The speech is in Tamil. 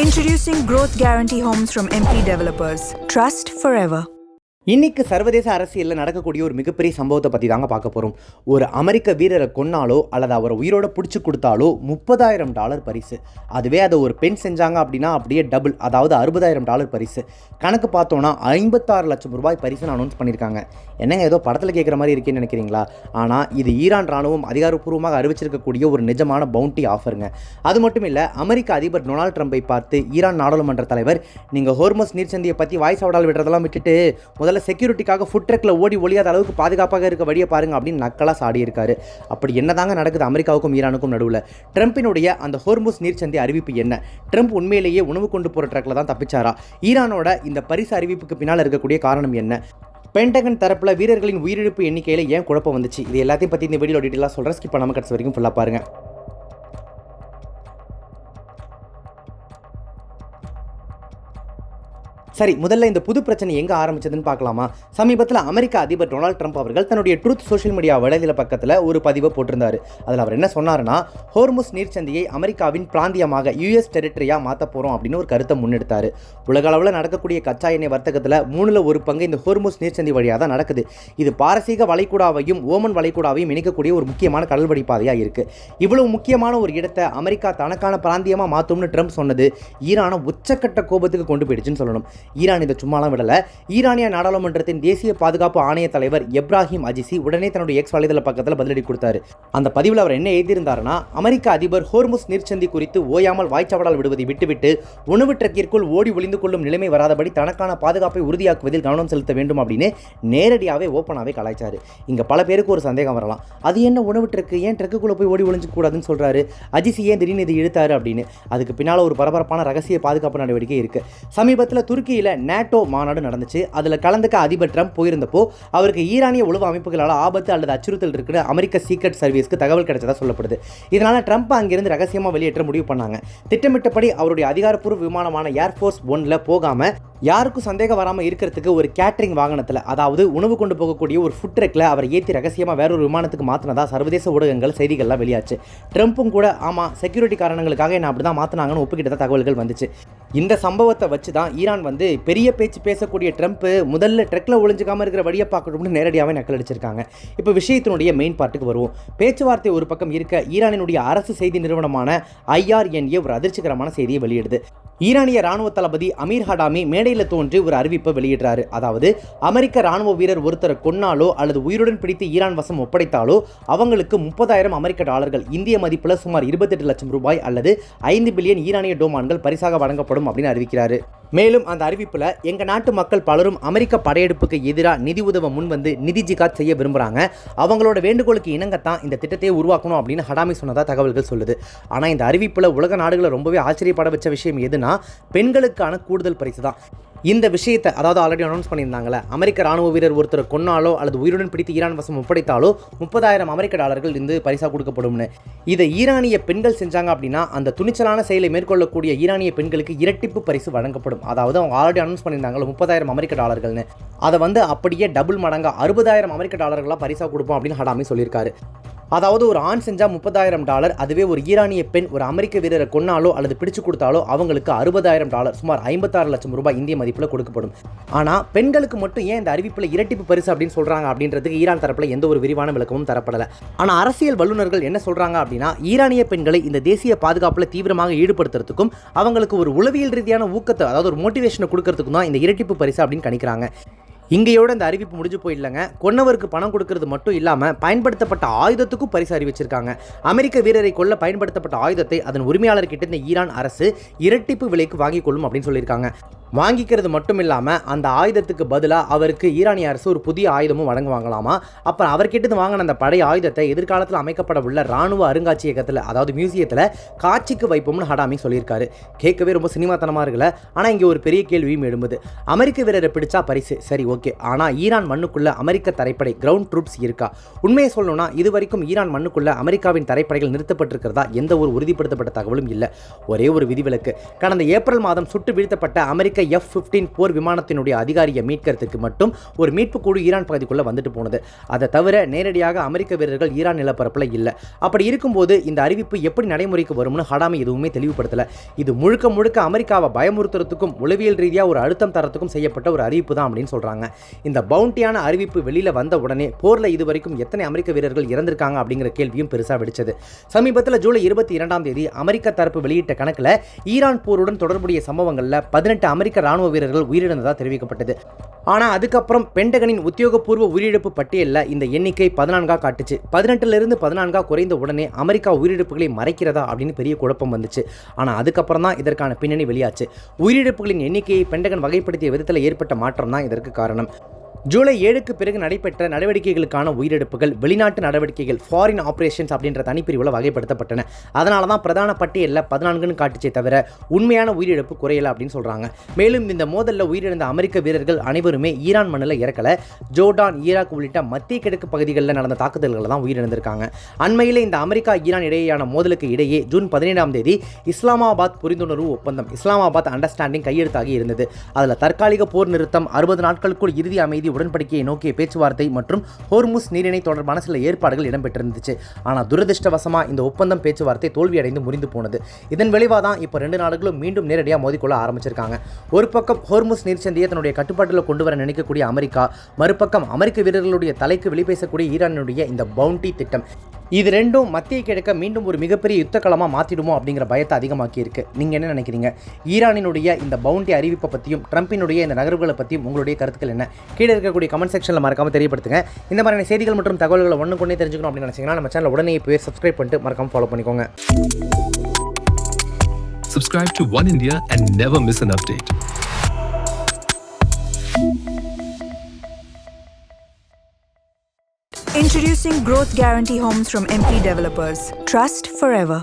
Introducing Growth Guarantee Homes from MP Developers. Trust forever. இன்னைக்கு சர்வதேச அரசியலில் நடக்கக்கூடிய ஒரு மிகப்பெரிய சம்பவத்தை பற்றி தாங்க பார்க்க போகிறோம். ஒரு அமெரிக்க வீரரை கொன்னாலோ அல்லது அவரை உயிரோட பிடிச்சி கொடுத்தாலோ $30,000 பரிசு. அதுவே அதை ஒரு பெண் செஞ்சாங்க அப்படின்னா அப்படியே டபுள், அதாவது $60,000 பரிசு. கணக்கு பார்த்தோன்னா 56 லட்சம் ரூபாய் பரிசுன்னு அனௌன்ஸ் பண்ணியிருக்காங்க. என்னங்க ஏதோ படத்தில் கேட்குற மாதிரி இருக்கேன்னு நினைக்கிறீங்களா? ஆனால் இது ஈரான் ராணுவம் அதிகாரப்பூர்வமாக அறிவிச்சிருக்கக்கூடிய ஒரு நிஜமான பவுண்டி ஆஃபருங்க. அது மட்டும் இல்லை, அமெரிக்க அதிபர் டொனால்ட் ட்ரம்பை பார்த்து ஈரான் நாடாளுமன்ற தலைவர், நீங்கள் ஹோர்மஸ் நீர்ச்சந்தியை பற்றி வாய்ஸ் அவடால் விடுறதெல்லாம் விட்டுட்டு முதல்ல செக்யூரிட்டிக்காக ஃபுட் ட்ரக்கில் ஓடி ஒளியாத அளவுக்கு பாதுகாப்பாக இருக்க வழியை பாருங்க அப்படின்னு நக்கலாக சாடி இருக்காரு. அப்படி என்னதாங்க நடக்குது அமெரிக்காவுக்கும் ஈரானுக்கும் நடுவில்? ட்ரம்பினுடைய அந்த ஹோர்முஸ் நீர்ச்சந்தி அறிவிப்பு என்ன? ட்ரம்ப் உண்மையிலேயே உணவு கொண்டு போகிற ட்ரக்கில் தான் தப்பிச்சாரா? ஈரானோட இந்த பரிசு அறிவிப்புக்கு பின்னால் இருக்கக்கூடிய காரணம் என்ன? பென்டகன் தரப்பில் வீரர்களின் உயிரிழப்பு எண்ணிக்கையில் ஏன் குழப்பம் வந்துச்சு? இது எல்லாத்தையும் பற்றி இந்த வீடியோ டீட்டெயிலாக சொல்கிறேன். ஸ்கிப் பண்ணாமல் கடைசி வரைக்கும் ஃபுல்லாக பாருங்கள். சரி, முதல்ல இந்த புது பிரச்சனை எங்கே ஆரம்பிச்சதுன்னு பார்க்கலாமா? சமீபத்தில் அமெரிக்க அதிபர் டொனால்ட் ட்ரம்ப் அவர்கள் தன்னுடைய ட்ரூத் சோஷியல் மீடியா வலைதள பக்கத்தில் ஒரு பதிவை போட்டிருந்தார். அதில் அவர் என்ன சொன்னார்னா, ஹோர்முஸ் நீர்ச்சந்தியை அமெரிக்காவின் பிராந்தியமாக யூஎஸ் டெரிட்டரியாக மாற்ற போகிறோம் அப்படின்னு ஒரு கருத்தை முன்னெடுத்தார். உலக அளவில் நடக்கக்கூடிய கச்சா எண்ணெய் வர்த்தகத்தில் 1/3 இந்த ஹோர்முஸ் நீர்ச்சந்தி வழியாக தான் நடக்குது. இது பாரசீக வளைகுடாவையும் ஓமன் வளைகுடாவையும் இணைக்கக்கூடிய ஒரு முக்கியமான கடல் வழி பாதையாக இருக்குது. இவ்வளவு முக்கியமான ஒரு இடத்தை அமெரிக்கா தனக்கான பிராந்தியமாக மாற்றும்னு ட்ரம்ப் சொன்னது ஈரானை உச்சக்கட்ட கோபத்துக்கு கொண்டு போயிடுச்சுன்னு சொல்லணும். ஈரான் இதை சும்மாலாம் விடல. ஈரானிய நாடாளுமன்றத்தின் தேசிய பாதுகாப்பு ஆணைய தலைவர் எப்ராஹிம் அஜிசி உடனே தன்னுடைய எக்ஸ் வலைதள பக்கத்தில் பதிலடி கொடுத்தாரு. அந்த பதிவில் அவர் என்ன எழுதியிருந்தாருன்னா, அமெரிக்க அதிபர் ஹோர்முஸ் நீர்ச்சந்தி குறித்து ஓயாமல் வாய்ச்சவடால் விடுவதை விட்டுவிட்டு உணவு ட்ரக்கிற்குள் ஓடி ஒளிந்து கொள்ளும் நிலைமை வராதபடி தனக்கான பாதுகாப்பை உறுதியாக்குவதில் கவனம் செலுத்த வேண்டும் அப்படின்னு நேரடியாகவே ஓப்பனாகவே கலாய்ச்சாரு. இங்கே பல பேருக்கு ஒரு சந்தேகம் வரலாம், அது என்ன உணவு ட்ரக்கு, ஏன் ட்ரக்குக்குள்ளே போய் ஓடி ஒளிஞ்சு கூடாதுன்னு சொல்கிறாரு அஜிசி, ஏன் திடீர்னு இது இழுத்தாரு அப்படின்னு. அதுக்கு பின்னால் ஒரு பரபரப்பான ரகசிய பாதுகாப்பு நடவடிக்கை இருக்குது. சமீபத்தில் துருக்கியில் நேட்டோ மாநாடு நடந்துச்சு. அதில் கலந்துக்க அதிபர் ட்ரம்ப் போயிருந்தப்போ அவருக்கு ஈரானிய உளவு அமைப்புகளால் ஆபத்து அல்லது அச்சுறுத்தல் இருக்குன்னு அமெரிக்க சீக்ரெட் சர்வீஸ்க்கு தகவல் கிடைச்சதா சொல்லப்படுது. இதனால ட்ரம்ப் அங்கிருந்து ரகசியமாக வெளியேற்ற முடிவு பண்ணாங்க. திட்டமிட்டபடி அவருடைய அதிகாரப்பூர்வ விமானமான ஏர்ஃபோர்ஸ் 1ல போகாம யாருக்கும் சந்தேகம் வராமல் இருக்கிறதுக்கு ஒரு கேட்டரிங் வாகனத்தில், அதாவது உணவு கொண்டு போகக்கூடிய ஒரு ஃபுட் ட்ரக்கில் அவர் ஏற்றி ரகசியமாக வேறொரு விமானத்துக்கு மாற்றினதா சர்வதேச ஊடகங்கள் செய்திகள்லாம் வெளியாச்சு. ட்ரம்ப்பும் கூட ஆமாம், செக்யூரிட்டி காரணங்களுக்காக என்ன அப்படி தான் மாற்றினாங்கன்னு ஒப்புக்கிட்ட தகவல்கள் வந்துச்சு. இந்த சம்பவத்தை வச்சு தான் ஈரான் பெரிய பேச்சு பேசக்கூடிய ட்ரம்ப் முதல்ல ட்ரக்கில் ஒளிஞ்சிக்காமல் இருக்கிற வழியை பார்க்கணும்னு நேரடியாகவே நக்கல் அடிச்சிருக்காங்க. இப்போ விஷயத்தினுடைய மெயின் பார்ட்டுக்கு வருவோம். பேச்சுவார்த்தை ஒரு பக்கம் இருக்க, ஈரானினுடைய அரசு செய்தி நிறுவனமான IRNA ஒரு அதிர்ச்சிகரமான செய்தியை வெளியிடுது. ஈரானிய ராணுவ தளபதி அமீர் ஹடாமி மேடையில் தோன்றி ஒரு அறிவிப்பை வெளியிடுறாரு. அதாவது, அமெரிக்க ராணுவ வீரர் ஒருத்தரை கொன்னாலோ அல்லது உயிருடன் பிடித்து ஈரான் வசம் ஒப்படைத்தாலோ அவங்களுக்கு $30,000 இந்திய மதிப்பில் சுமார் 28 லட்சம் ரூபாய் அல்லது 5 பில்லியன் ஈரானிய டோமான்கள் பரிசாக வழங்கப்படும் அப்படின்னு அறிவிக்கிறாரு. மேலும் அந்த அறிவிப்பில், எங்கள் நாட்டு மக்கள் பலரும் அமெரிக்க படையெடுப்புக்கு எதிராக நிதி உதவ முன்வந்து நிதி ஜிகாத் செய்ய விரும்புகிறாங்க. அவங்களோட வேண்டுகோளுக்கு இணங்கத்தான் இந்த திட்டத்தை உருவாக்கணும் அப்படின்னு ஹடாமி சொன்னதாக தகவல்கள் சொல்லுது. ஆனால் இந்த அறிவிப்பில் உலக நாடுகளை ரொம்பவே ஆச்சரியப்பட வச்ச விஷயம் எதுனா, பெண்களுக்கான கூடுதல் பரிசு தான். இந்த விஷயத்தை, அதாவது ஆல்ரெடி அனௌன்ஸ் பண்ணியிருந்தாங்களே, அமெரிக்க ராணுவ வீரர் ஒருத்தர் கொன்னாலோ அல்லது உயிருடன் பிடித்து ஈரான் வசம் ஒப்படைத்தாலோ $30,000 இந்த பரிசாக கொடுக்கப்படும்னு. இதை ஈரானிய பெண்கள் செஞ்சாங்க அப்படின்னா அந்த துணிச்சலான செயலை மேற்கொள்ளக்கூடிய ஈரானிய பெண்களுக்கு இரட்டிப்பு பரிசு வழங்கப்படும். அதாவது அவங்க ஆல்ரெடி அனௌன்ஸ் பண்ணியிருந்தாங்களோ $30,000 அதை அப்படியே டபுள் மடங்கா $60,000 பரிசாக கொடுப்போம் அப்படின்னு ஹடாமி சொல்லியிருக்காரு. அதாவது ஒரு ஆண் செஞ்சால் $30,000, அதுவே ஒரு ஈரானிய பெண் ஒரு அமெரிக்க வீரரை கொன்னாலோ அல்லது பிடிச்சு கொடுத்தாலோ அவங்களுக்கு $60,000, சுமார் 56 லட்சம் ரூபாய் இந்திய மதிப்பில் கொடுக்கப்படும். ஆனால் பெண்களுக்கு மட்டும் ஏன் இந்த அறிவிப்பில் இரட்டிப்பு பரிசு அப்படின்னு சொல்கிறாங்க அப்படின்றதுக்கு ஈரான் தரப்பில் எந்த ஒரு விரிவான விளக்கமும் தரப்படலை. ஆனால் அரசியல் வல்லுநர்கள் என்ன சொல்கிறாங்க அப்படின்னா, ஈரானிய பெண்களை இந்த தேசிய பாதுகாப்பில் தீவிரமாக ஈடுபடுத்துறதுக்கும் அவங்களுக்கு ஒரு உளவியல் ரீதியான ஊக்கத்தை, அதாவது ஒரு மோட்டிவேஷனை கொடுக்கறதுக்கும் தான் இந்த இரட்டிப்பு பரிசு அப்படின்னு கணிக்கிறாங்க. இங்கேயோட இந்த அறிவிப்பு முடிஞ்சு போயிடலங்க. கொன்னவருக்கு பணம் கொடுக்கறது மட்டும் இல்லாமல் பயன்படுத்தப்பட்ட ஆயுதத்துக்கும் பரிசு அறிவிச்சிருக்காங்க. அமெரிக்க வீரரை கொல்ல பயன்படுத்தப்பட்ட ஆயுதத்தை அதன் உரிமையாளர்கிட்ட இந்த ஈரான் அரசு இரட்டிப்பு விலைக்கு வாங்கிக் கொள்ளும் அப்படின்னு சொல்லியிருக்காங்க. வாங்கிக்கிறது மட்டும் இல்லாமல் அந்த ஆயுதத்துக்கு பதிலாக அவருக்கு ஈரானிய அரசு ஒரு புதிய ஆயுதமும் வழங்குவாங்களாமா. அப்புறம் அவர்கிட்ட வாங்கின அந்த பழைய ஆயுதத்தை எதிர்காலத்தில் அமைக்கப்பட உள்ள ராணுவ அருங்காட்சியகத்தில், அதாவது மியூசியத்தில் காட்சிக்கு வைப்போம்னு ஹடாமி சொல்லியிருக்காரு. கேட்கவே ரொம்ப சினிமாத்தனமாக இருக்குல்ல. ஆனால் இங்கே ஒரு பெரிய கேள்வியும் எழும்புது. அமெரிக்க வீரரை பிடிச்சா பரிசு, சரி ஓகே. ஆனால் ஈரான் மண்ணுக்குள்ள அமெரிக்க தரைப்படை கிரவுண்ட் ட்ரூப்ஸ் இருக்கா? உண்மையை சொல்லணும்னா இது வரைக்கும் ஈரான் மண்ணுக்குள்ள அமெரிக்காவின் தரைப்படைகள் நிறுத்தப்பட்டிருக்கிறதா எந்த ஒரு உறுதிப்படுத்தப்பட்ட தகவலும் இல்லை. ஒரே ஒரு விதிவிலக்கு, கடந்த ஏப்ரல் மாதம் சுட்டு வீழ்த்தப்பட்ட அமெரிக்க F-15 போர் விமானத்தினுடைய அதிகாரியை மீட்கிறதுக்கு மட்டும் ஒரு மீட்பு குழு ஈரான் பகுதிக்குள்ளே வந்துட்டு போனது. அதை தவிர நேரடியாக அமெரிக்க வீரர்கள் ஈரான் நிலப்பரப்பில் இல்லை. அப்படி இருக்கும்போது இந்த அறிவிப்பு எப்படி நடைமுறைக்கு வரும்னு ஹடாமி எதுவுமே தெளிவுபடுத்தலை. இது முழுக்க முழுக்க அமெரிக்காவை பயமுறுத்துறதுக்கும் உளவியல் ரீதியாக ஒரு அழுத்தம் தரத்துக்கும் செய்யப்பட்ட ஒரு அறிவிப்பு தான் அப்படின்னு சொல்கிறாங்க. இந்த பவுண்டியான அறிவிப்பு வெளியில் வந்த உடனே போரில் இதுவரைக்கும் எத்தனை அமெரிக்க வீரர்கள் இறந்திருக்காங்க அப்படிங்கிற கேள்வியும் பெருசாக வெடிச்சது. சமீபத்தில் ஜூலை 22 அமெரிக்க தரப்பு வெளியிட்ட கணக்கில் ஈரான் போருடன் தொடர்புடைய சம்பவங்களில் 18 அமெரிக்க ராணுவ வீரர்கள் உயிரிழந்ததாக தெரிவிக்கப்பட்டது. ஆனால் அதுக்கப்புறம் பென்டகனின் உத்தியோகபூர்வ உயிரிழப்பு பட்டியலில் இந்த எண்ணிக்கை 14 காட்டுச்சு. 18லிருந்து 14 குறைந்த உடனே அமெரிக்கா உயிரிழப்புகளை மறைக்கிறதா அப்படின்னு பெரிய குழப்பம் வந்துச்சு. ஆனால் அதுக்கப்புறம் தான் இதற்கான பின்னணி வெளியாச்சு. உயிரிழப்புகளின் எண்ணிக்கையை பென்டகன் வகைப்படுத்திய விதத்தில் ஏற்பட்ட மாற்றம் தான் இதற்கு காரணம். ஜூலை 7க்கு பிறகு நடைபெற்ற நடவடிக்கைகளுக்கான உயிரிழப்புகள் வெளிநாட்டு நடவடிக்கைகள் ஃபாரின் ஆப்ரேஷன்ஸ் அப்படின்ற தனிப்பிரிவில் வகைப்படுத்தப்பட்டன. அதனால தான் பிரதான பட்டியலில் 14ன்னு காட்டுச்சே தவிர உண்மையான உயிரிழப்பு குறையலை அப்படின்னு சொல்கிறாங்க. மேலும் இந்த மோதலில் உயிரிழந்த அமெரிக்க வீரர்கள் அனைவருமே ஈரான் மண்ணில் இறக்கலை. ஜோர்டான், ஈராக் உள்ளிட்ட மத்திய கிழக்கு பகுதிகளில் நடந்த தாக்குதல்களில் தான் உயிரிழந்திருக்காங்க. அண்மையில் இந்த அமெரிக்கா ஈரான் இடையேயான மோதலுக்கு இடையே ஜூன் 17 இஸ்லாமாபாத் புரிந்துணர்வு ஒப்பந்தம் இஸ்லாமாபாத் அண்டர்ஸ்டாண்டிங் கையெழுத்தாகி இருந்தது. அதில் தற்காலிக போர் நிறுத்தம், 60 நாட்களுக்குள் இறுதி அமைதி உடன்படிக்கையை நோக்கிய பேச்சுவார்த்தை மற்றும் ஹோர்முஸ் நீரிணை தொடர்பான சில ஏற்பாடுகள் இடம்பெற்றிருந்துச்சு. ஆனால் துரதிருஷ்டவசமாக இந்த ஒப்பந்தம் பேச்சுவார்த்தை தோல்வியடைந்து முறிந்து போனது. இதன் விளைவாக தான் இப்போ 2 நாடுகளும் மீண்டும் நேரடியாக மோதிக்கொள்ள ஆரம்பிச்சிருக்காங்க. ஒரு பக்கம் ஹோர்முஸ் நீர்ச்சந்தியை தன்னுடைய கட்டுப்பாட்டில் கொண்டு வர நினைக்கக்கூடிய அமெரிக்கா, மறுபக்கம் அமெரிக்க வீரர்களுடைய தலைக்கு வெளிப்பேசக்கூடிய ஈரானுடைய இந்த பவுண்டி திட்டம், இது ரெண்டும் மத்திய கிழக்க மீண்டும் ஒரு மிகப்பெரிய யுத்த களமாக மாற்றிடுமோ அப்படிங்கிற பயத்தை அதிகமாக்கி இருக்கு. நீங்கள் என்ன நினைக்கிறீங்க? ஈரானினுடைய இந்த பவுண்டி அறிவிப்பை பற்றியும் ட்ரம்பினுடைய இந்த நகர்வுகளை பற்றியும் உங்களுடைய கருத்துக்கள் என்ன? கீழே இருக்கக்கூடிய கமெண்ட் செக்ஷனில் மறக்காமல் தெரியப்படுத்துங்க. இந்த மாதிரியான செய்திகள் மற்றும் தகவல்களை ஒன்றுக்குன்னே தெரிஞ்சுக்கணும் அப்படின்னு நினச்சிங்கன்னா நம்ம சேனல் உடனே இப்போ சப்ஸ்கிரைப் பண்ணிட்டு மறக்காமல் ஃபாலோ பண்ணிக்கோங்க. Subscribe to One India and never miss an update. Introducing Growth Guarantee Homes from MP Developers. Trust forever.